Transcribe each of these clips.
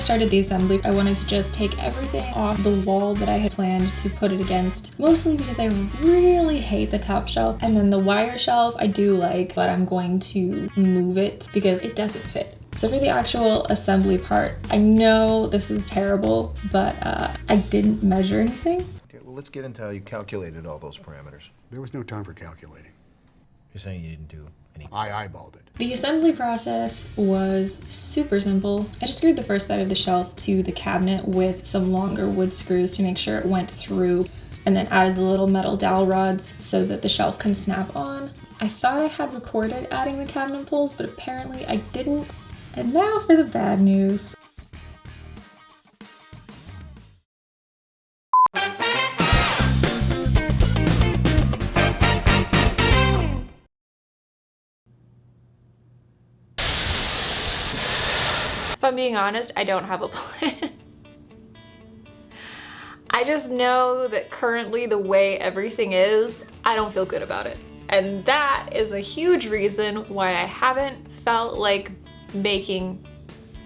started the assembly, I wanted to just take everything off the wall that I had planned to put it against, mostly because I really hate the top shelf. And then the wire shelf I do like, but I'm going to move it because it doesn't fit. So for the actual assembly part, I know this is terrible, but I didn't measure anything. Okay, well, let's get into how you calculated all those parameters. There was no time for calculating. You're saying you didn't do any? I eyeballed it. The assembly process was super simple. I just screwed the first side of the shelf to the cabinet with some longer wood screws to make sure it went through, and then added the little metal dowel rods so that the shelf can snap on. I thought I had recorded adding the cabinet pulls, but apparently I didn't. And now for the bad news. If I'm being honest, I don't have a plan. I just know that currently the way everything is, I don't feel good about it. And that is a huge reason why I haven't felt like making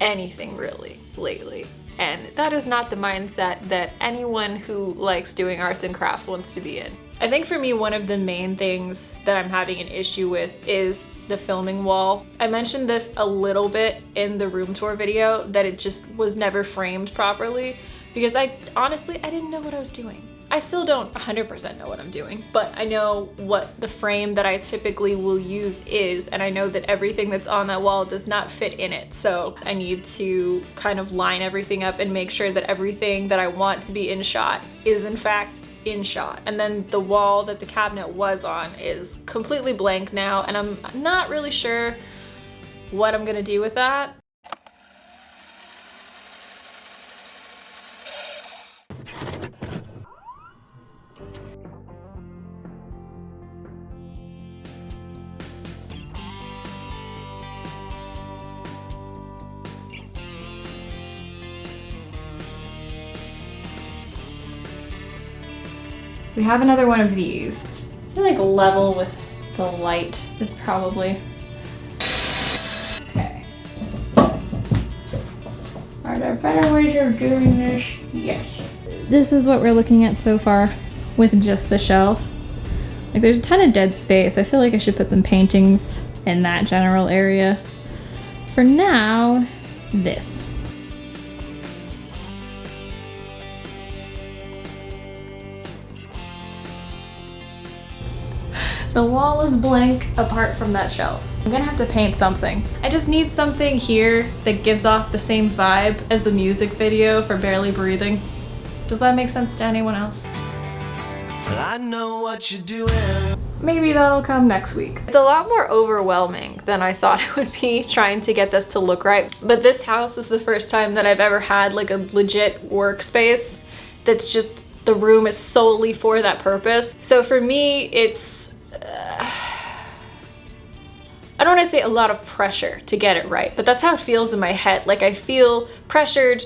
anything really lately. And that is not the mindset that anyone who likes doing arts and crafts wants to be in. I think for me, one of the main things that I'm having an issue with is the filming wall. I mentioned this a little bit in the room tour video, that it just was never framed properly because honestly, I didn't know what I was doing. I still don't 100% know what I'm doing, but I know what the frame that I typically will use is, and I know that everything that's on that wall does not fit in it. So I need to kind of line everything up and make sure that everything that I want to be in shot is in fact in shot. And then the wall that the cabinet was on is completely blank now, and I'm not really sure what I'm gonna do with that. We have another one of these. I feel like level with the light is probably. Okay. Are there better ways of doing this? Yes. This is what we're looking at so far with just the shelf. Like, there's a ton of dead space. I feel like I should put some paintings in that general area. For now, this. The wall is blank apart from that shelf. I'm gonna have to paint something. I just need something here that gives off the same vibe as the music video for Barely Breathing. Does that make sense to anyone else? Well, I know what you're doing. Maybe that'll come next week. It's a lot more overwhelming than I thought it would be trying to get this to look right. But this house is the first time that I've ever had like a legit workspace that's just, the room is solely for that purpose. So for me, it's, I don't want to say a lot of pressure to get it right, but that's how it feels in my head. Like, I feel pressured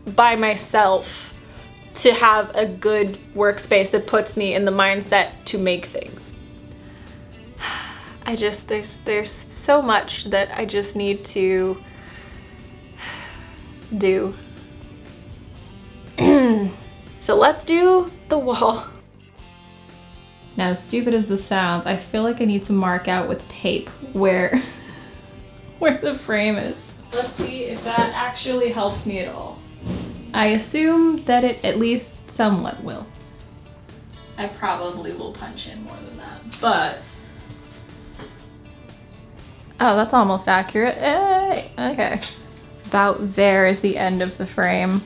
by myself to have a good workspace that puts me in the mindset to make things. There's so much that I just need to do. So let's do the wall. Now, as stupid as this sounds, I feel like I need to mark out with tape where the frame is. Let's see if that actually helps me at all. I assume that it at least somewhat will. I probably will punch in more than that, but... Oh, that's almost accurate. Hey, okay. About there is the end of the frame.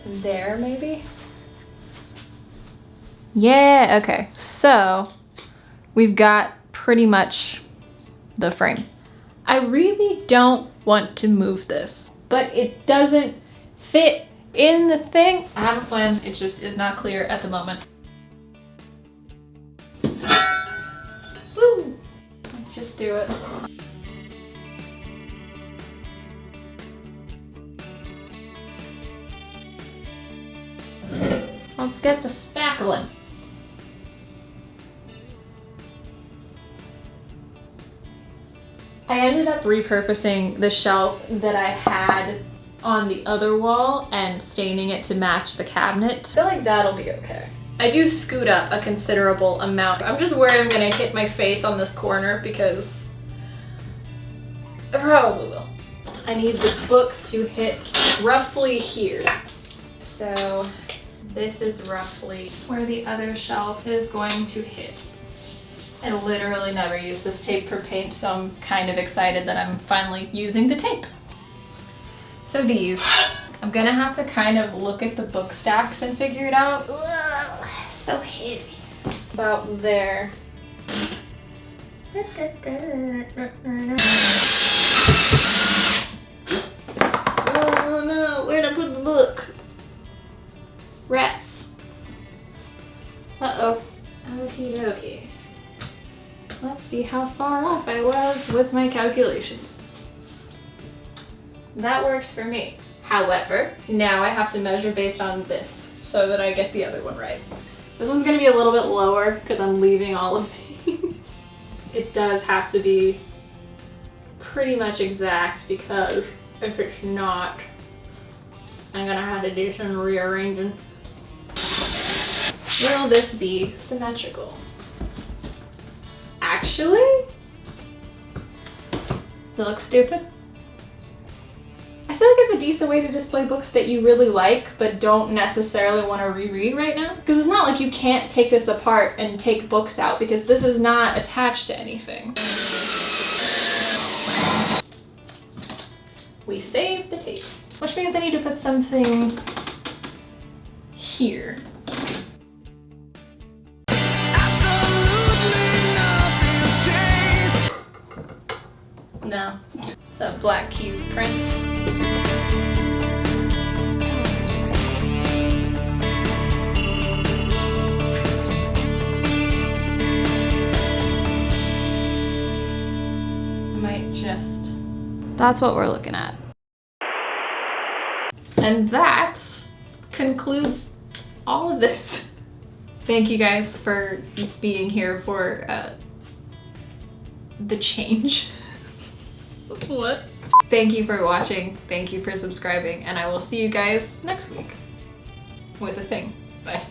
There, maybe? Yeah, okay. So, we've got pretty much the frame. I really don't want to move this, but it doesn't fit in the thing. I have a plan, it just is not clear at the moment. Woo! Let's just do it. Let's get the spackling. I ended up repurposing the shelf that I had on the other wall and staining it to match the cabinet. I feel like that'll be okay. I do scoot up a considerable amount. I'm just worried I'm gonna hit my face on this corner because I probably will. I need the books to hit roughly here. So this is roughly where the other shelf is going to hit. I literally never use this tape for paint, so I'm kind of excited that I'm finally using the tape. So these, I'm gonna have to kind of look at the book stacks and figure it out. Ugh, so heavy. About there. Oh no, where'd I put the book? Rats. Uh-oh. Okie dokie. Let's see how far off I was with my calculations. That works for me. However, now I have to measure based on this so that I get the other one right. This one's gonna be a little bit lower because I'm leaving all of these. It does have to be pretty much exact because if it's not, I'm gonna have to do some rearranging. Will this be symmetrical? Actually, does it look stupid? I feel like it's a decent way to display books that you really like but don't necessarily want to reread right now. Because it's not like you can't take this apart and take books out because this is not attached to anything. We save the tape. Which means I need to put something here. No, it's a Black Keys print. That's what we're looking at. And that concludes all of this. Thank you guys for being here for the change. What? Thank you for watching. Thank you for subscribing. And I will see you guys next week with a thing. Bye.